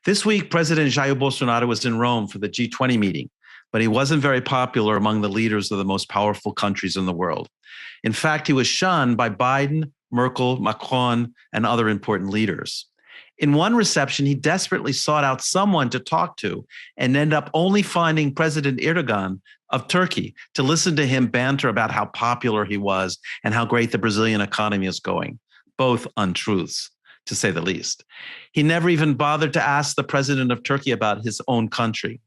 This week, President Jair Bolsonaro was in Rome for the G20 meeting, but he wasn't very popular among the leaders of the most powerful countries in the world. In fact, he was shunned by Biden, Merkel, Macron, and other important leaders. In one reception, he desperately sought out someone to talk to and ended up only finding President Erdogan of Turkey to listen to him banter about how popular he was and how great the Brazilian economy is going. Both untruths, to say the least. He never even bothered to ask the president of Turkey about his own country.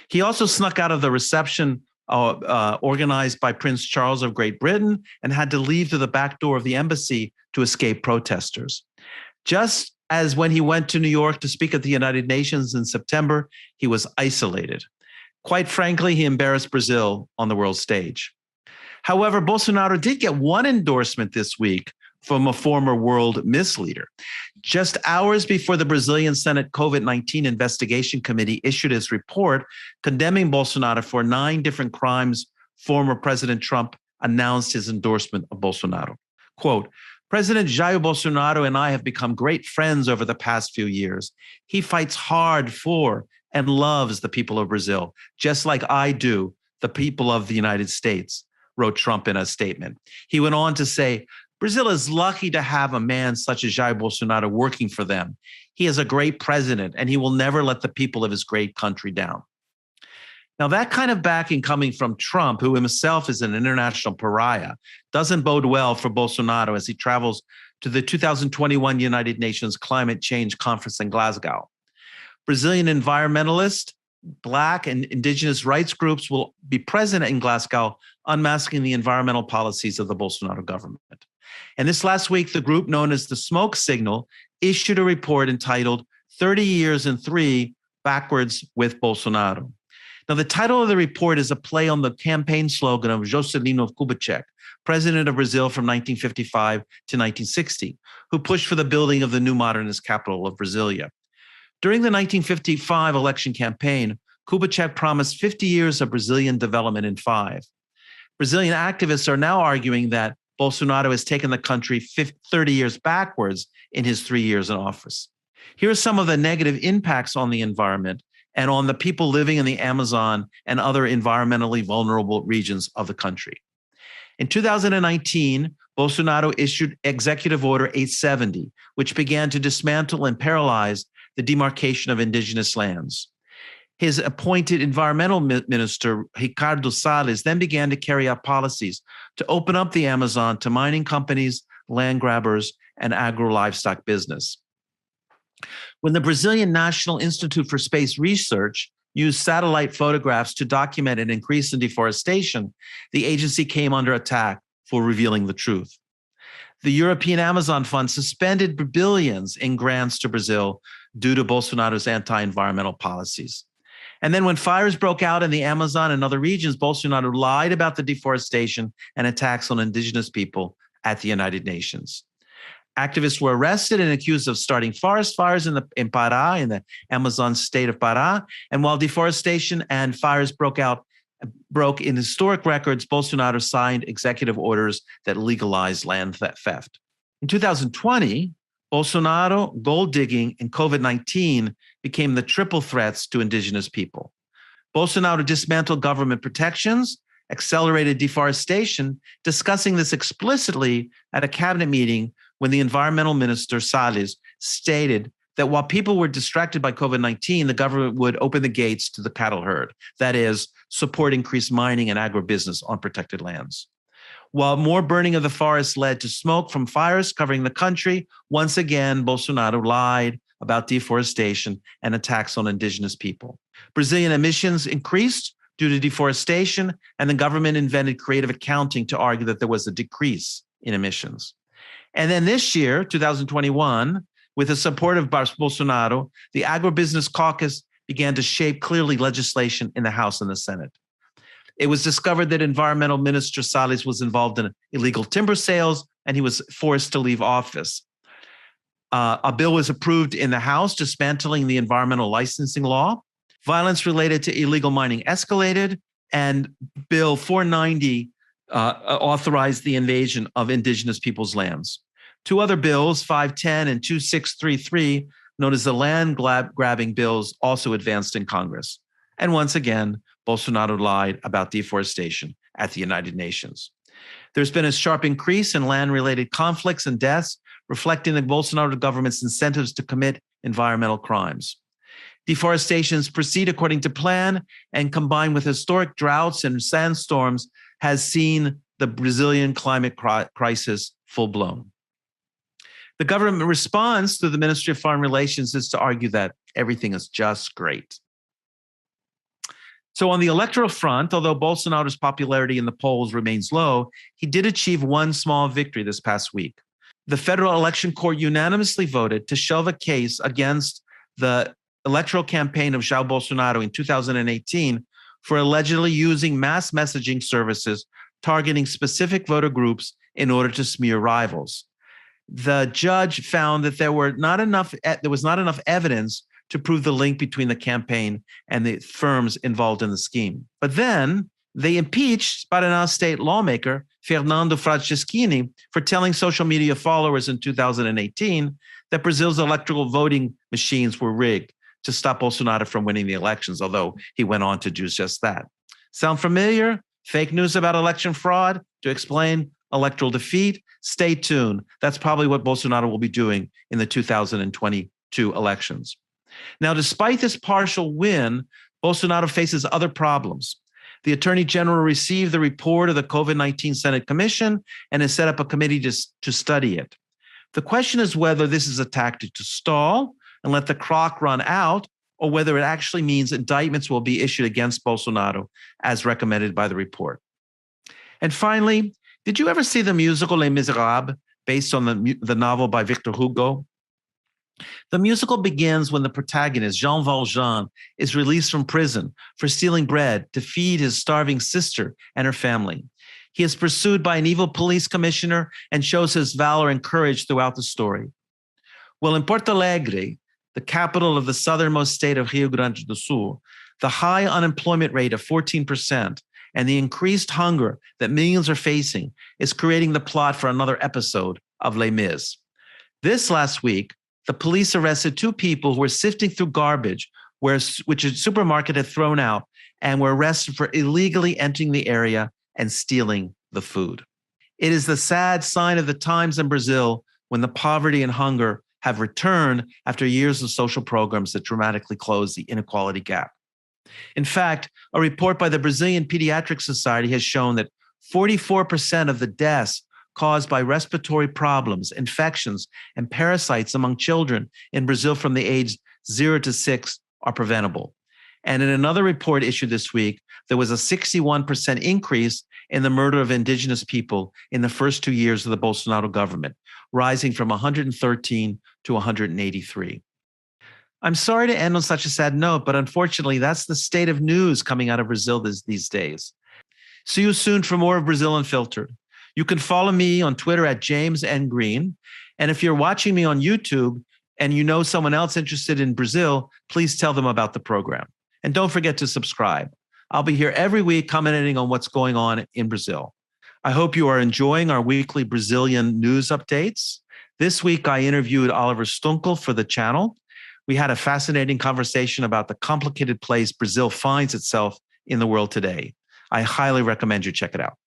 He also snuck out of the reception organized by Prince Charles of Great Britain and had to leave through the back door of the embassy to escape protesters. Just as when he went to New York to speak at the United Nations in September, he was isolated. Quite frankly, he embarrassed Brazil on the world stage. However, Bolsonaro did get one endorsement this week from a former world misleader. Just hours before the Brazilian Senate COVID-19 investigation committee issued its report condemning Bolsonaro for 9 different crimes, former President Trump announced his endorsement of Bolsonaro. Quote, President Jair Bolsonaro and I have become great friends over the past few years. He fights hard for and loves the people of Brazil, just like I do the people of the United States, wrote Trump in a statement. He went on to say, Brazil is lucky to have a man such as Jair Bolsonaro working for them. He is a great president, and he will never let the people of his great country down. Now, that kind of backing coming from Trump, who himself is an international pariah, doesn't bode well for Bolsonaro as he travels to the 2021 United Nations Climate Change Conference in Glasgow. Brazilian environmentalists, Black and indigenous rights groups will be present in Glasgow, unmasking the environmental policies of the Bolsonaro government. And this last week, the group known as the Smoke Signal issued a report entitled 30 Years and 3 Backwards with Bolsonaro. Now, the title of the report is a play on the campaign slogan of Juscelino Kubitschek, president of Brazil from 1955 to 1960, who pushed for the building of the new modernist capital of Brasilia. During the 1955 election campaign, Kubitschek promised 50 years of Brazilian development in 5. Brazilian activists are now arguing that Bolsonaro has taken the country 30 years backwards in his 3 years in office. Here are some of the negative impacts on the environment and on the people living in the Amazon and other environmentally vulnerable regions of the country. In 2019, Bolsonaro issued Executive Order 870, which began to dismantle and paralyze the demarcation of indigenous lands. His appointed environmental minister, Ricardo Salles, then began to carry out policies to open up the Amazon to mining companies, land grabbers, and agro-livestock business. When the Brazilian National Institute for Space Research used satellite photographs to document an increase in deforestation, the agency came under attack for revealing the truth. The European Amazon Fund suspended billions in grants to Brazil due to Bolsonaro's anti-environmental policies. And then when fires broke out in the Amazon and other regions, Bolsonaro lied about the deforestation and attacks on indigenous people at the United Nations. Activists were arrested and accused of starting forest fires in Pará, in the Amazon state of Pará. And while deforestation and fires broke in historic records, Bolsonaro signed executive orders that legalized land theft. In 2020, Bolsonaro, gold digging, and COVID-19 became the triple threats to indigenous people. Bolsonaro dismantled government protections, accelerated deforestation, discussing this explicitly at a cabinet meeting when the environmental minister, Salles, stated that while people were distracted by COVID-19, the government would open the gates to the cattle herd, that is, support increased mining and agribusiness on protected lands. While more burning of the forests led to smoke from fires covering the country, once again, Bolsonaro lied about deforestation and attacks on indigenous people. Brazilian emissions increased due to deforestation, and the government invented creative accounting to argue that there was a decrease in emissions. And then this year, 2021, with the support of Bolsonaro, the Agribusiness Caucus began to shape clearly legislation in the House and the Senate. It was discovered that Environmental Minister Salles was involved in illegal timber sales, and he was forced to leave office. A bill was approved in the House dismantling the environmental licensing law. Violence related to illegal mining escalated, and Bill 490 authorized the invasion of indigenous people's lands. 2 other bills, 510 and 2633, known as the land-grabbing bills, also advanced in Congress. And once again, Bolsonaro lied about deforestation at the United Nations. There's been a sharp increase in land-related conflicts and deaths, reflecting the Bolsonaro government's incentives to commit environmental crimes. Deforestation proceed according to plan, and combined with historic droughts and sandstorms, has seen the Brazilian climate crisis full-blown. The government response to the Ministry of Foreign Relations is to argue that everything is just great. So on the electoral front, although Bolsonaro's popularity in the polls remains low, he did achieve one small victory this past week. The Federal Election Court unanimously voted to shelve a case against the electoral campaign of Jair Bolsonaro in 2018 for allegedly using mass messaging services targeting specific voter groups in order to smear rivals. The judge found that there was not enough evidence to prove the link between the campaign and the firms involved in the scheme. But then they impeached Paraná state lawmaker Fernando Franceschini for telling social media followers in 2018 that Brazil's electoral voting machines were rigged to stop Bolsonaro from winning the elections, although he went on to do just that. Sound familiar? Fake news about election fraud to explain electoral defeat? Stay tuned. That's probably what Bolsonaro will be doing in the 2022 elections. Now, despite this partial win, Bolsonaro faces other problems. The Attorney General received the report of the COVID-19 Senate Commission and has set up a committee to study it. The question is whether this is a tactic to stall and let the clock run out, or whether it actually means indictments will be issued against Bolsonaro as recommended by the report. And finally, did you ever see the musical Les Miserables, based on the novel by Victor Hugo? The musical begins when the protagonist, Jean Valjean, is released from prison for stealing bread to feed his starving sister and her family. He is pursued by an evil police commissioner and shows his valor and courage throughout the story. Well, in Porto Alegre, the capital of the southernmost state of Rio Grande do Sul, the high unemployment rate of 14% and the increased hunger that millions are facing is creating the plot for another episode of Les Mis. This last week, the police arrested two people who were sifting through garbage which a supermarket had thrown out and were arrested for illegally entering the area and stealing the food. It is the sad sign of the times in Brazil when the poverty and hunger have returned after years of social programs that dramatically close the inequality gap. In fact, a report by the Brazilian Pediatric Society has shown that 44% of the deaths caused by respiratory problems, infections, and parasites among children in Brazil from the age 0 to 6 are preventable. And in another report issued this week, there was a 61% increase in the murder of indigenous people in the first 2 years of the Bolsonaro government, rising from 113 to 183. I'm sorry to end on such a sad note, but unfortunately, that's the state of news coming out of Brazil these days. See you soon for more of Brazil Unfiltered. You can follow me on Twitter at James N. Green. And if you're watching me on YouTube and you know someone else interested in Brazil, please tell them about the program. And don't forget to subscribe. I'll be here every week commenting on what's going on in Brazil. I hope you are enjoying our weekly Brazilian news updates. This week, I interviewed Oliver Stunkel for the channel. We had a fascinating conversation about the complicated place Brazil finds itself in the world today. I highly recommend you check it out.